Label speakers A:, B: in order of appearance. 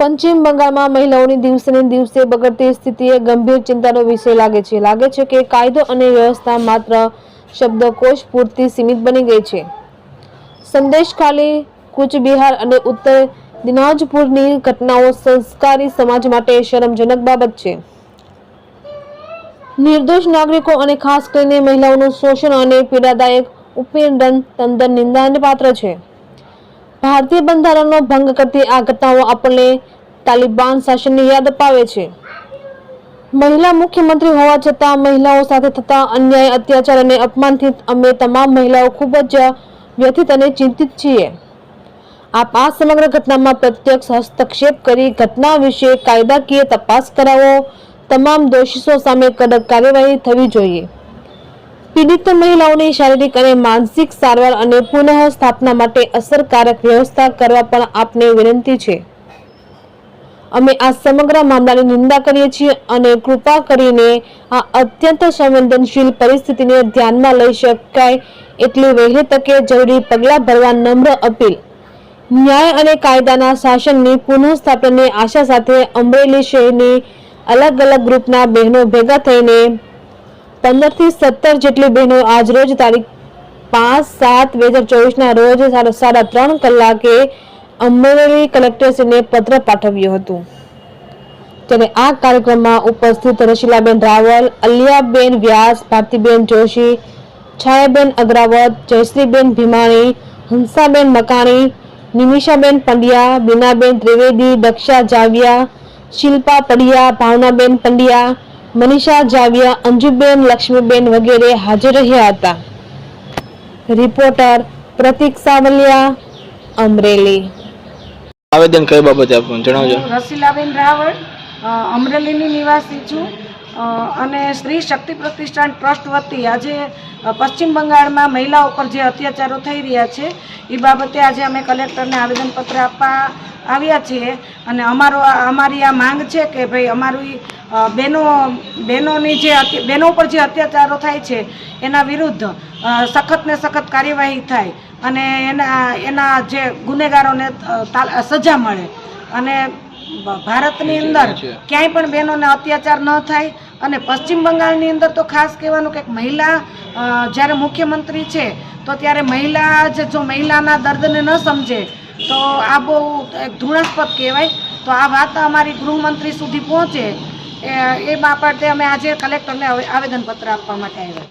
A: પશ્ચિમ બંગાળમાં મહિલાઓની દિવસે ને દિવસે બગડતી સ્થિતિ ગંભીર ચિંતાનો વિષય લાગે છે કે કાયદો અને વ્યવસ્થા માત્ર શબ્દકોશ પૂરતી સીમિત બની ગઈ છે। સંદેશ ખાલી, કૂચ બિહાર અને ઉત્તર દિનાજપુરની ઘટનાઓ સંસ્કારી સમાજ માટે શરમજનક બાબત છે। નિર્દોષ નાગરિકો અને ખાસ કરીને મહિલાઓનું શોષણ અને પીડાદાયક ઉત્પીડન તદ્દન નિંદાને પાત્ર છે। ભારતીય બંધારણનો ભંગ કરતી આ ઘટનાઓ આપણને તાલિબાન શાસનની યાદ અપાવે છે। મહિલા મુખ્યમંત્રી હોવા છતાં મહિલાઓ સાથે થતા અન્યાય, અત્યાચાર અને અપમાનથી અમે તમામ મહિલાઓ ખૂબ જ વ્યથિત અને ચિંતિત છીએ। આપ આ સમગ્ર ઘટનામાં પ્રત્યક્ષ હસ્તક્ષેપ કરી ઘટના વિશે કાયદાકીય તપાસ કરાવો। તમામ દોષિતો સામે કડક કાર્યવાહી થવી જોઈએ। પીડિત મહિલાઓની શારીરિક અને માનસિક સારવાર અને પુનઃસ્થાપના માટે અસરકારક વ્યવસ્થા કરવા પણ આપને વિનંતી છે। અમે આ સમગ્ર મામલાની નિંદા કરીએ છીએ અને કૃપા કરીને આ અત્યંત સંવેદનશીલ પરિસ્થિતિને ધ્યાનમાં લઈ શકાય એટલી વહેલી તકે જરૂરી પગલાં ભરવા નમ્ર અપીલ। ન્યાય અને કાયદાના શાસનની પુનઃસ્થાપનાની આશા સાથે અમરેલી શહેરની અલગ અલગ ગ્રુપના બહેનો ભેગા થઈને 15 થી 17 જેટલી બહેનો આજરોજ તારીખ 5/7/2024 રોજ 3:30 કલાકે અમરેલી કલેક્ટરશ્રીને પત્ર પાઠવ્યું હતું। ત્યારે આ કાર્યક્રમમાં ઉપસ્થિત રસીલાબેન રાવલ, અલિયાબેન વ્યાસ, ભારતીબેન જોશી, છાયાબેન અગ્રવાલ, જયશ્રીબેન ભીમાણી, હંસાબેન મકાણી, નિમિષાબેન પંડ્યા, બીનાબેન ત્રિવેદી, દક્ષા જાવિયા, શિલ્પા પડિયા, ભાવનાબેન પંડ્યા, મનીષા જાવિયા, અંજુબેન, લક્ષ્મીબેન વગેરે હાજર રહ્યા હતા। રિપોર્ટર પ્રતિક સાવલિયા, અમરેલી।
B: આવેદન કઈ બાબતે આપવાનું જણાવજો।
C: રસીલાબેન રાવળ, અમરેલીની નિવાસી છું અને સ્ત્રી શક્તિ પ્રતિષ્ઠાન ટ્રસ્ટ વતી આજે પશ્ચિમ બંગાળમાં મહિલાઓ પર જે અત્યાચારો થઈ રહ્યા છે એ બાબતે આજે અમે કલેક્ટરને આવેદનપત્ર આપવા આવ્યા છીએ અને અમારી આ માંગ છે કે ભાઈ અમારી બહેનો પર જે અત્યાચારો થાય છે એના વિરુદ્ધ સખત ને સખત કાર્યવાહી થાય અને એના જે ગુનેગારોને સજા મળે અને ભારતની અંદર ક્યાંય પણ બહેનોને અત્યાચાર ન થાય। અને પશ્ચિમ બંગાળની અંદર તો ખાસ કહેવાનું કે મહિલા જ્યારે મુખ્યમંત્રી છે તો ત્યારે જો મહિલાના દર્દને ન સમજે તો આ બહુ ઘૃણાસ્પદ કહેવાય। તો આ વાત અમારી ગૃહમંત્રી સુધી પહોંચે એ બાબતે અમે આજે કલેક્ટરને આવેદનપત્ર આપવા માટે આવ્યા।